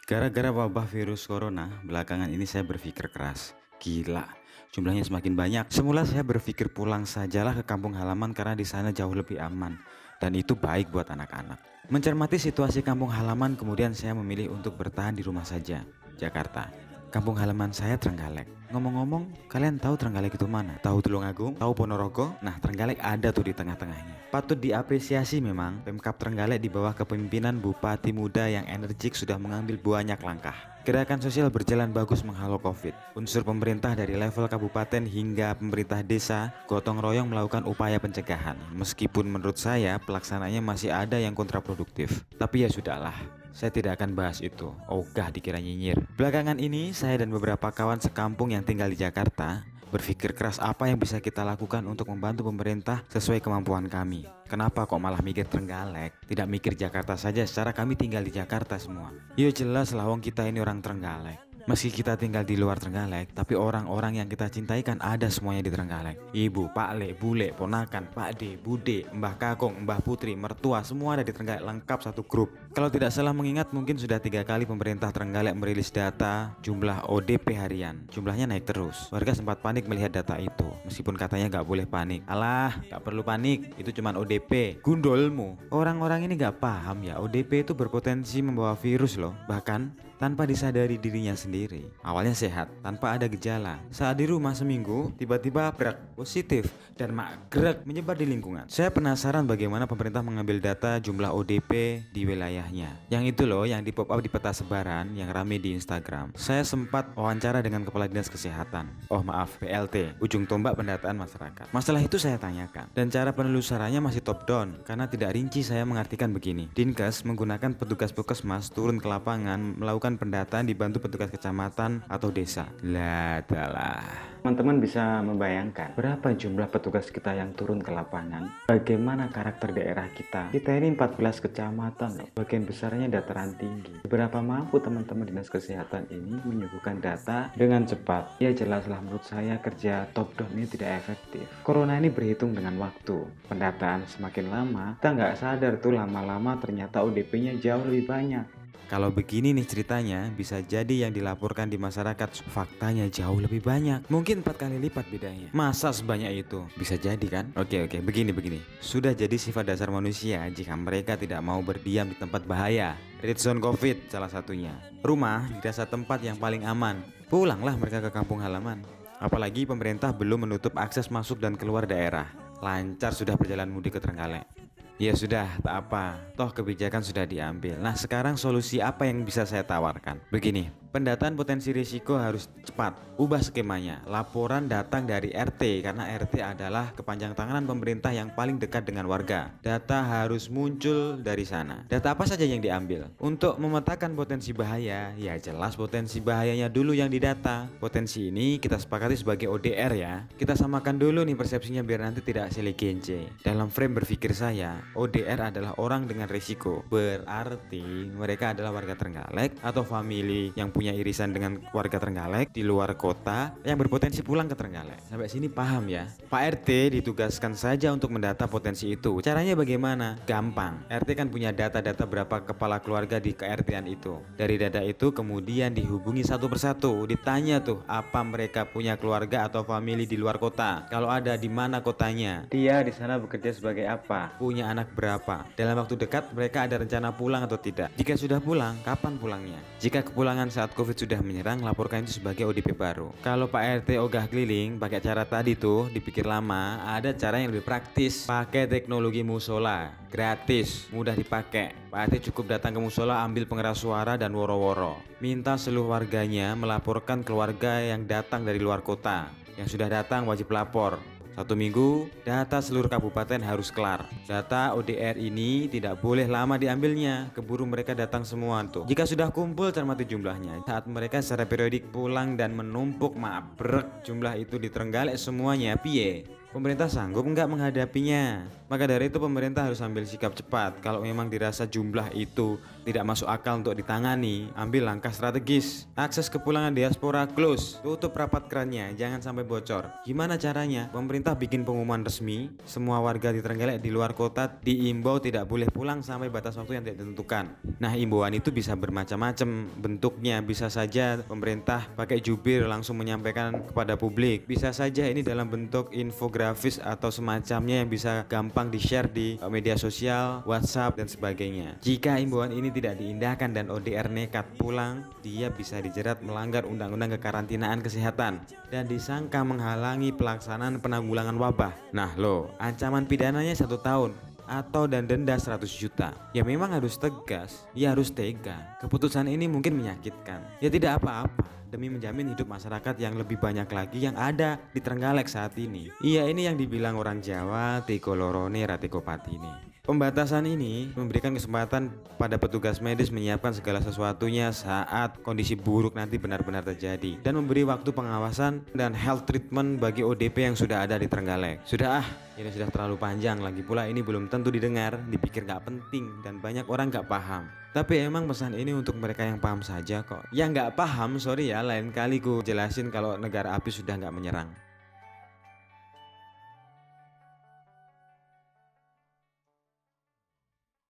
Gara-gara wabah virus corona, belakangan ini saya berpikir keras. Gila, jumlahnya semakin banyak. Semula saya berpikir pulang sajalah ke kampung halaman karena di sana jauh lebih aman. Dan itu baik buat anak-anak. Mencermati situasi kampung halaman, kemudian saya memilih untuk bertahan di rumah saja, Jakarta. Kampung halaman saya Trenggalek. Ngomong-ngomong, kalian tahu Trenggalek itu mana? Tahu Tulungagung? Tahu Ponorogo? Nah, Trenggalek ada tuh di tengah-tengahnya. Patut diapresiasi memang, Pemkab Trenggalek di bawah kepemimpinan Bupati muda yang energik sudah mengambil banyak langkah. Gerakan sosial berjalan bagus menghalau Covid. Unsur pemerintah dari level kabupaten hingga pemerintah desa gotong royong melakukan upaya pencegahan. Meskipun menurut saya pelaksanaannya masih ada yang kontraproduktif. Tapi ya sudahlah, saya tidak akan bahas itu. Ogah dikira nyinyir. Belakangan ini saya dan beberapa kawan sekampung yang tinggal di Jakarta berpikir keras apa yang bisa kita lakukan untuk membantu pemerintah sesuai kemampuan kami. Kenapa kok malah mikir Trenggalek? Tidak mikir Jakarta saja, secara kami tinggal di Jakarta semua. Ya jelas lah wong kita ini orang Trenggalek. Meski kita tinggal di luar Trenggalek, tapi orang-orang yang kita cintai kan ada semuanya di Trenggalek. Ibu, Pak Le, Bule, ponakan, Pak De, Bude, Mbah Kakung, Mbah Putri, mertua, semua ada di Trenggalek, lengkap satu grup. Kalau tidak salah mengingat, mungkin sudah 3 kali pemerintah Trenggalek merilis data jumlah ODP harian. Jumlahnya naik terus. Warga sempat panik melihat data itu, meskipun katanya nggak boleh panik. Alah, nggak perlu panik, itu cuma ODP. Gundolmu. Orang-orang ini nggak paham ya, ODP itu berpotensi membawa virus loh. Bahkan tanpa disadari dirinya sendiri. Awalnya sehat, tanpa ada gejala. Saat di rumah seminggu, tiba-tiba brek, positif, dan magrek menyebar di lingkungan. Saya penasaran bagaimana pemerintah mengambil data jumlah ODP di wilayahnya. Yang itu loh, yang di pop up di peta sebaran, yang rame di Instagram. Saya sempat wawancara dengan Kepala Dinas Kesehatan. Oh maaf, PLT, ujung tombak pendataan masyarakat. Masalah itu saya tanyakan. Dan cara penelusurannya masih top down, karena tidak rinci saya mengartikan begini. Dinkes menggunakan petugas puskesmas turun ke lapangan melakukan pendataan dibantu petugas kecamatan atau desa. Lah. Teman-teman bisa membayangkan berapa jumlah petugas kita yang turun ke lapangan? Bagaimana karakter daerah kita? Kita ini 14 kecamatan loh. Bagian besarnya dataran tinggi. Seberapa mampu teman-teman dinas kesehatan ini menyuguhkan data dengan cepat? Ya jelaslah menurut saya kerja top down ini tidak efektif. Corona ini berhitung dengan waktu. Pendataan semakin lama, kita nggak sadar tuh lama-lama ternyata ODP-nya jauh lebih banyak. Kalau begini nih ceritanya, bisa jadi yang dilaporkan di masyarakat faktanya jauh lebih banyak. Mungkin 4 kali lipat bedanya. Masa sebanyak itu? Bisa jadi kan? Oke, begini. Sudah jadi sifat dasar manusia jika mereka tidak mau berdiam di tempat bahaya. Red zone COVID salah satunya. Rumah di desa tempat yang paling aman. Pulanglah mereka ke kampung halaman. Apalagi pemerintah belum menutup akses masuk dan keluar daerah. Lancar sudah perjalanan mudik ke Trenggalek. Ya sudah, tak apa. Toh kebijakan sudah diambil. Nah, sekarang solusi apa yang bisa saya tawarkan? Begini, pendataan potensi risiko harus cepat. Ubah skemanya. Laporan datang dari RT karena RT adalah kepanjang tangan pemerintah yang paling dekat dengan warga. Data harus muncul dari sana. Data apa saja yang diambil? Untuk memetakan potensi bahaya, ya jelas potensi bahayanya dulu yang didata. Potensi ini kita sepakati sebagai ODR ya. Kita samakan dulu nih persepsinya biar nanti tidak silih genje. Dalam frame berpikir saya, ODR adalah orang dengan risiko. Berarti mereka adalah warga Trenggalek atau famili yang punya irisan dengan warga Trenggalek di luar kota yang berpotensi pulang ke Trenggalek. Sampai sini paham ya? Pak RT ditugaskan saja untuk mendata potensi itu. Caranya bagaimana? Gampang. RT kan punya data-data berapa kepala keluarga di KRT-an itu. Dari data itu kemudian dihubungi satu persatu. Ditanya tuh apa mereka punya keluarga atau famili di luar kota. Kalau ada, di mana kotanya? Dia di sana bekerja sebagai apa? Punya anak berapa? Dalam waktu dekat mereka ada rencana pulang atau tidak? Jika sudah pulang, kapan pulangnya? Jika kepulangan saat Covid sudah menyerang, laporkan itu sebagai ODP baru. Kalau Pak RT ogah keliling pakai cara tadi tuh dipikir lama, ada cara yang lebih praktis. Pakai teknologi musola, gratis, mudah dipakai. Pak RT cukup datang ke musola, ambil pengeras suara dan woro-woro. Minta seluruh warganya melaporkan keluarga yang datang dari luar kota. Yang sudah datang wajib lapor. 1 minggu, data seluruh kabupaten harus kelar. Data ODR ini tidak boleh lama diambilnya, keburu mereka datang semua tuh. Jika sudah kumpul, cermati jumlahnya. Saat mereka secara periodik pulang dan menumpuk mabrek jumlah itu di Trenggalek semuanya, piye? Pemerintah sanggup nggak menghadapinya? Maka dari itu pemerintah harus ambil sikap cepat. Kalau memang dirasa jumlah itu tidak masuk akal untuk ditangani, ambil langkah strategis. Akses kepulangan diaspora close, tutup rapat kerannya, jangan sampai bocor. Gimana caranya? Pemerintah bikin pengumuman resmi, semua warga di Trenggalek di luar kota diimbau tidak boleh pulang sampai batas waktu yang tidak ditentukan. Nah, imbauan itu bisa bermacam-macam bentuknya. Bisa saja pemerintah pakai jubir langsung menyampaikan kepada publik. Bisa saja ini dalam bentuk infografis atau semacamnya yang bisa gampang di-share di media sosial, WhatsApp dan sebagainya. Jika imbauan ini tidak diindahkan dan ODR nekat pulang, dia bisa dijerat melanggar undang-undang kekarantinaan kesehatan dan disangka menghalangi pelaksanaan penanggulangan wabah. Nah loh, ancaman pidananya 1 tahun atau dan denda 100 juta. Ya memang harus tegas, ya harus tega. Keputusan ini mungkin menyakitkan, ya tidak apa-apa demi menjamin hidup masyarakat yang lebih banyak lagi yang ada di Trenggalek saat ini. Iya, ini yang dibilang orang Jawa, teko lorone rateko patine. Pembatasan ini memberikan kesempatan pada petugas medis menyiapkan segala sesuatunya saat kondisi buruk nanti benar-benar terjadi dan memberi waktu pengawasan dan health treatment bagi ODP yang sudah ada di Trenggalek. Ini sudah terlalu panjang, lagi pula ini belum tentu didengar, dipikir gak penting dan banyak orang gak paham. Tapi emang pesan ini untuk mereka yang paham saja kok. Yang gak paham, sorry ya, lain kali ku jelasin kalau negara api sudah gak menyerang.